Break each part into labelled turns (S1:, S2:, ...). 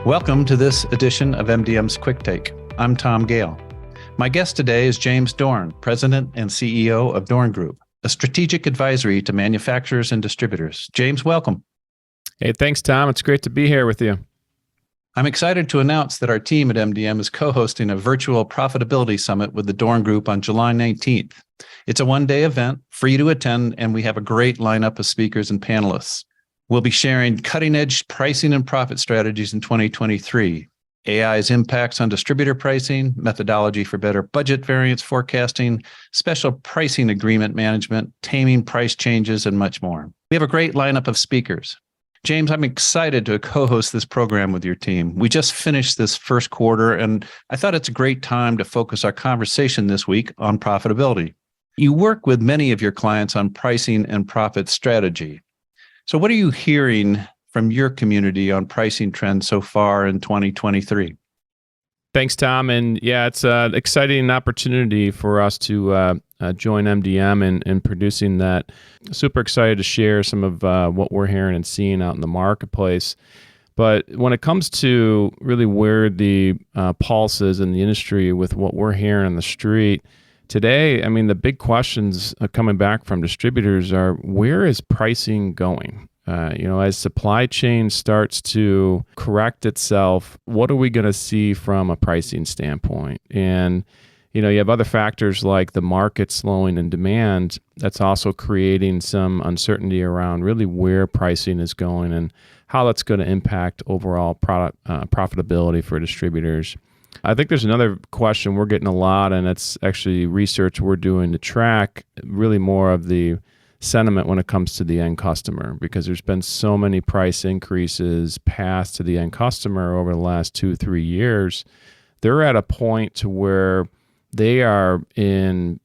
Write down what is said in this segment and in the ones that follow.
S1: Welcome to this edition of MDM's Quicktake. I'm Tom Gale. My guest today is James Dorn, President and CEO of Dorn Group, a strategic advisory to manufacturers and distributors. James, welcome.
S2: Hey, thanks, Tom. It's great to be here with you.
S1: I'm excited to announce that our team at MDM is co-hosting a virtual profitability summit with the Dorn Group on July 19th. It's a one-day event, free to attend, and we have a great lineup of speakers and panelists. We'll be sharing cutting-edge pricing and profit strategies in 2023, AI's impacts on distributor pricing, methodology for better budget variance forecasting, special pricing agreement management, taming price changes, and much more. We have a great lineup of speakers. James, I'm excited to co-host this program with your team. We just finished this first quarter, and I thought it's a great time to focus our conversation this week on profitability. You work with many of your clients on pricing and profit strategy. So what are you hearing from your community on pricing trends so far in 2023?
S2: Thanks, Tom. And yeah, it's an exciting opportunity for us to join MDM in producing that. Super excited to share some of what we're hearing and seeing out in the marketplace. But when it comes to really where the pulse is in the industry with what we're hearing on the street today, I mean, the big questions coming back from distributors are, where is pricing going? As supply chain starts to correct itself, what are we going to see from a pricing standpoint? And, you have other factors like the market slowing in demand that's also creating some uncertainty around really where pricing is going and how that's going to impact overall product profitability for distributors. I think there's another question we're getting a lot, and it's actually research we're doing to track really more of the sentiment when it comes to the end customer, because there's been so many price increases passed to the end customer over the last 2-3 years. They're at a point to where they are in,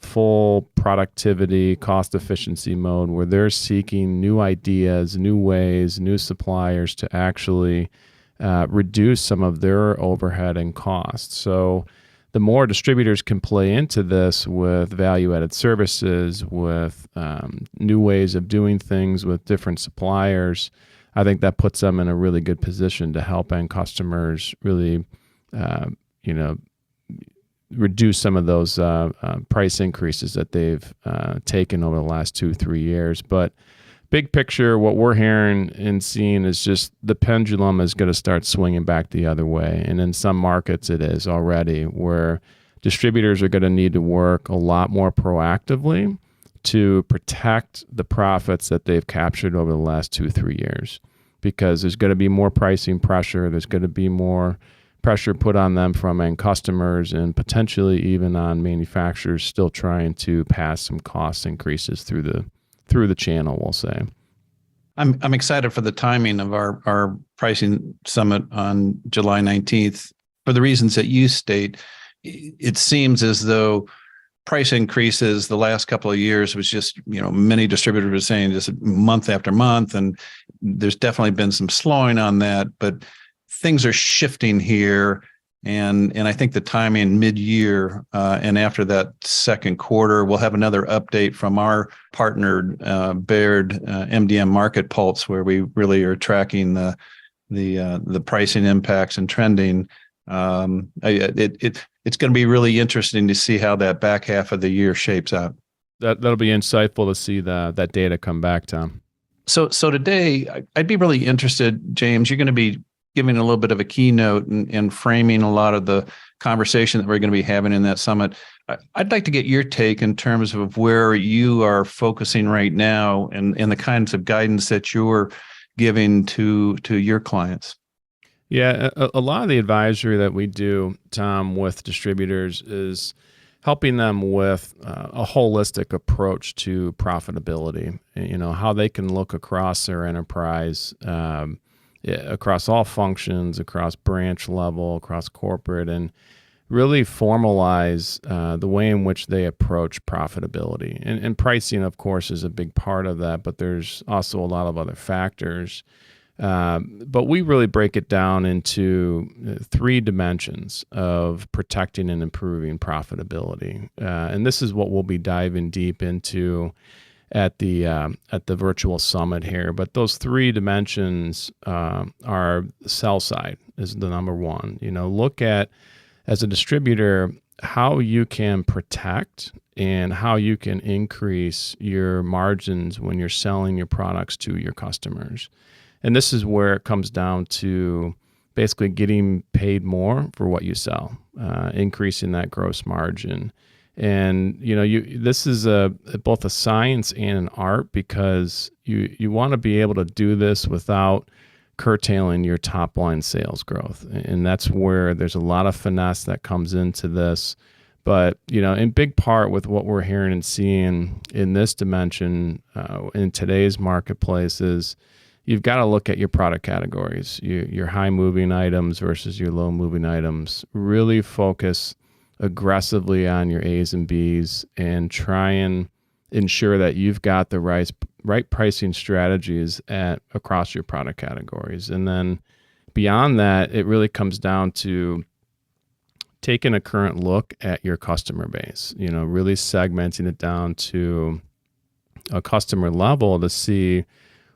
S2: full productivity, cost efficiency mode, where they're seeking new ideas, new ways, new suppliers to actually reduce some of their overhead and costs. So the more distributors can play into this with value-added services, with new ways of doing things with different suppliers, I think that puts them in a really good position to help end customers really, reduce some of those price increases that they've taken over the last 2-3 years. But big picture, what we're hearing and seeing is just the pendulum is going to start swinging back the other way. And in some markets it is already, where distributors are going to need to work a lot more proactively to protect the profits that they've captured over the last 2-3 years. Because there's going to be more pricing pressure, there's going to be more pressure put on them from end customers, and potentially even on manufacturers still trying to pass some cost increases through the channel, we'll say.
S1: I'm excited for the timing of our pricing summit on July 19th. For the reasons that you state, it seems as though price increases the last couple of years was just, many distributors were saying just month after month, and there's definitely been some slowing on that, but things are shifting here. And I think the timing mid-year and after that second quarter, we'll have another update from our partnered Baird MDM Market Pulse, where we really are tracking the pricing impacts and trending. It's going to be really interesting to see how that back half of the year shapes out.
S2: That'll be insightful to see that data come back, Tom.
S1: So today, I'd be really interested, James, you're going to be giving a little bit of a keynote and framing a lot of the conversation that we're going to be having in that summit. I'd like to get your take in terms of where you are focusing right now and the kinds of guidance that you're giving to your clients.
S2: Yeah, a lot of the advisory that we do, Tom, with distributors is helping them with a holistic approach to profitability. How they can look across their enterprise, across all functions, across branch level, across corporate, and really formalize the way in which they approach profitability. And pricing, of course, is a big part of that, but there's also a lot of other factors. But we really break it down into 3 dimensions of protecting and improving profitability. And this is what we'll be diving deep into at the virtual summit here. But those three dimensions are sell side is the number one. Look at, as a distributor, how you can protect and how you can increase your margins when you're selling your products to your customers. And this is where it comes down to basically getting paid more for what you sell, increasing that gross margin. And this is both a science and an art, because you want to be able to do this without curtailing your top line sales growth. And that's where there's a lot of finesse that comes into this. But, in big part with what we're hearing and seeing in this dimension in today's marketplace is you've got to look at your product categories, your high moving items versus your low moving items. Really focus aggressively on your A's and B's and try and ensure that you've got the right pricing strategies across your product categories. And then beyond that, it really comes down to taking a current look at your customer base, really segmenting it down to a customer level to see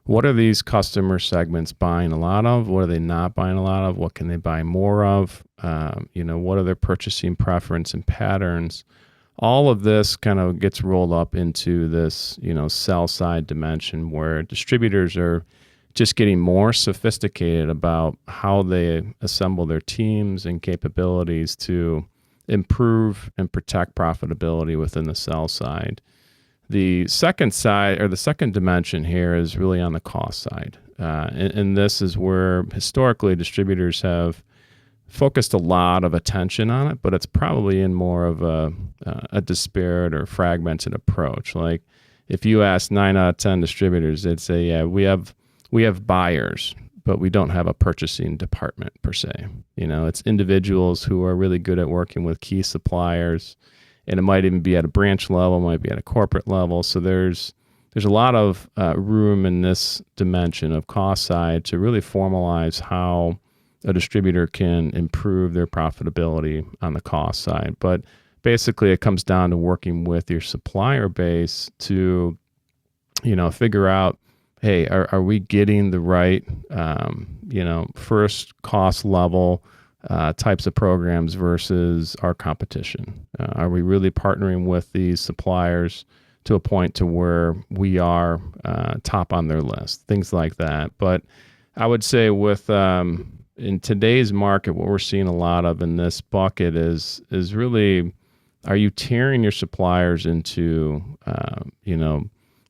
S2: what are these customer segments buying a lot of, what are they not buying a lot of, what can they buy more of, what are their purchasing preference and patterns. All of this kind of gets rolled up into this, sell side dimension where distributors are just getting more sophisticated about how they assemble their teams and capabilities to improve and protect profitability within the sell side. The second side, or the second dimension here, is really on the cost side. And this is where historically distributors have focused a lot of attention on it, but it's probably in more of a disparate or fragmented approach. Like if you ask 9 out of 10 distributors, they'd say, yeah, we have buyers, but we don't have a purchasing department per se. It's individuals who are really good at working with key suppliers, and it might even be at a branch level, might be at a corporate level. So there's a lot of room in this dimension of cost side to really formalize how a distributor can improve their profitability on the cost side. But basically it comes down to working with your supplier base to, figure out, hey, are we getting the right, first cost level types of programs versus our competition? Are we really partnering with these suppliers to a point to where we are top on their list? Things like that. But I would say with in today's market, what we're seeing a lot of in this bucket is really, are you tiering your suppliers into,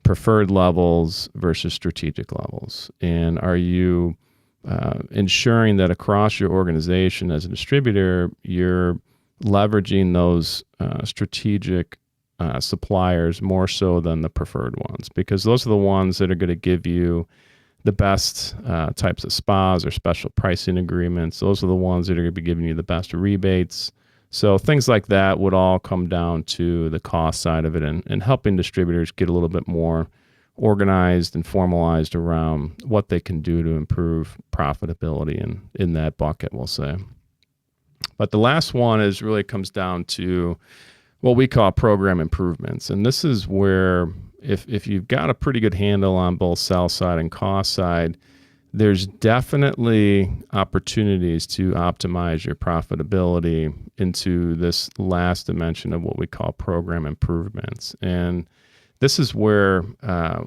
S2: preferred levels versus strategic levels? And are you ensuring that across your organization as a distributor, you're leveraging those strategic suppliers more so than the preferred ones? Because those are the ones that are going to give you the best types of spas or special pricing agreements. Those are the ones that are going to be giving you the best rebates. So things like that would all come down to the cost side of it and helping distributors get a little bit more organized and formalized around what they can do to improve profitability in that bucket, we'll say. But the last one really comes down to what we call program improvements. And this is where if you've got a pretty good handle on both sell side and cost side, there's definitely opportunities to optimize your profitability into this last dimension of what we call program improvements. And this is where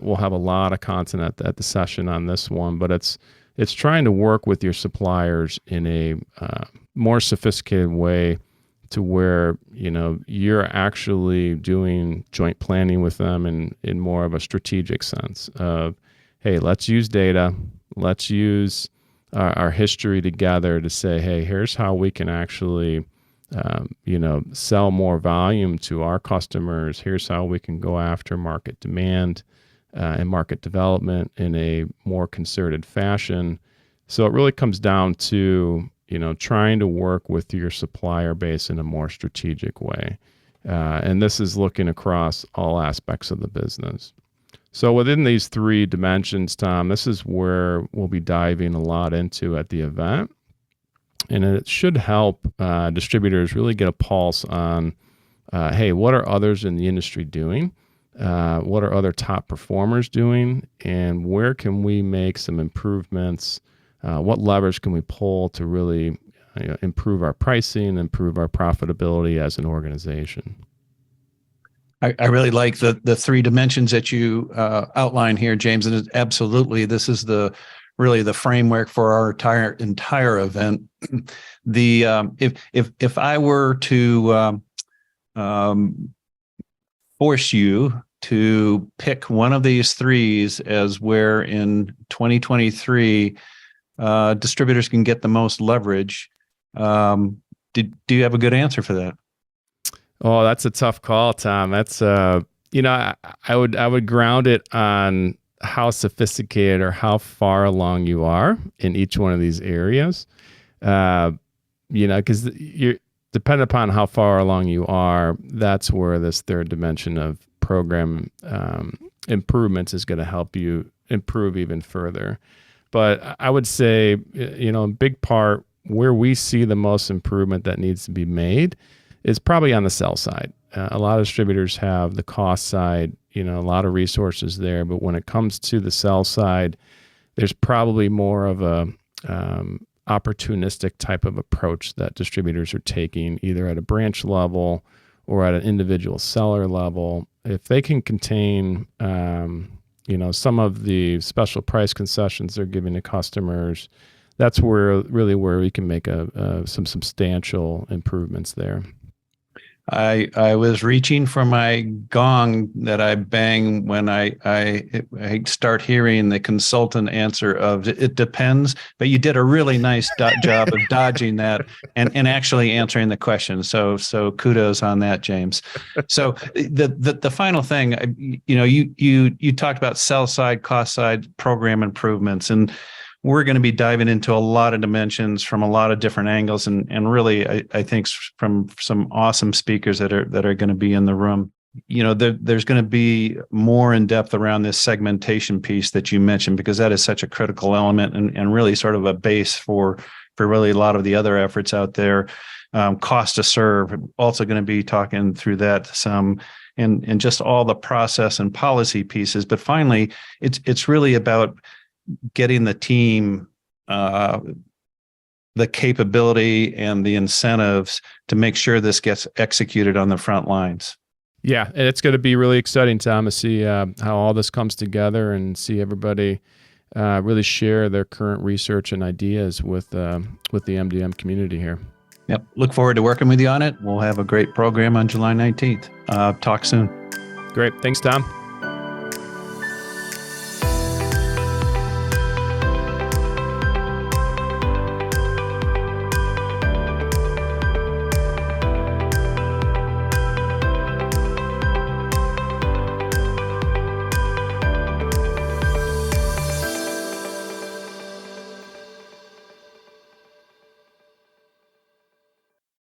S2: we'll have a lot of content at the session on this one, but it's trying to work with your suppliers in a more sophisticated way to where you're actually doing joint planning with them in more of a strategic sense of, hey, let's use data, let's use our history together to say, hey, here's how we can actually sell more volume to our customers. Here's how we can go after market demand and market development in a more concerted fashion. So it really comes down to trying to work with your supplier base in a more strategic way. And this is looking across all aspects of the business. So within these three dimensions, Tom, this is where we'll be diving a lot into at the event. And it should help distributors really get a pulse on, hey, what are others in the industry doing? what are other top performers doing, and where can we make some improvements? What levers can we pull to really improve our pricing, improve our profitability as an organization?
S1: I really like the three dimensions that you outline here, James. And absolutely, this is really the framework for our entire event. If I were to force you to pick one of these threes as where in 2023 distributors can get the most leverage, do you have a good answer for that?
S2: Oh, that's a tough call, Tom. That's I would ground it on how sophisticated or how far along you are in each one of these areas. Because you're dependent upon how far along you are, that's where this third dimension of program improvements is going to help you improve even further. But I would say, in big part, where we see the most improvement that needs to be made is probably on the sell side. A lot of distributors have the cost side, a lot of resources there, but when it comes to the sell side, there's probably more of a opportunistic type of approach that distributors are taking, either at a branch level or at an individual seller level. If they can contain, some of the special price concessions they're giving to customers, that's where we can make some substantial improvements there.
S1: I was reaching for my gong that I bang when I start hearing the consultant answer of it depends, but you did a really nice job of dodging that and actually answering the question. So kudos on that, James. So the final thing, you talked about sell side, cost side, program improvements, and we're going to be diving into a lot of dimensions from a lot of different angles, and really, I think from some awesome speakers that are going to be in the room. There's going to be more in depth around this segmentation piece that you mentioned, because that is such a critical element and really sort of a base for really a lot of the other efforts out there. Cost to serve, also going to be talking through that some, and just all the process and policy pieces. But finally, it's really about getting the team the capability and the incentives to make sure this gets executed on the front lines.
S2: Yeah, and it's going to be really exciting, Tom, to see how all this comes together and see everybody really share their current research and ideas with the MDM community here.
S1: Yep. Look forward to working with you on it. We'll have a great program on July 19th. Talk soon.
S2: Great. Thanks, Tom.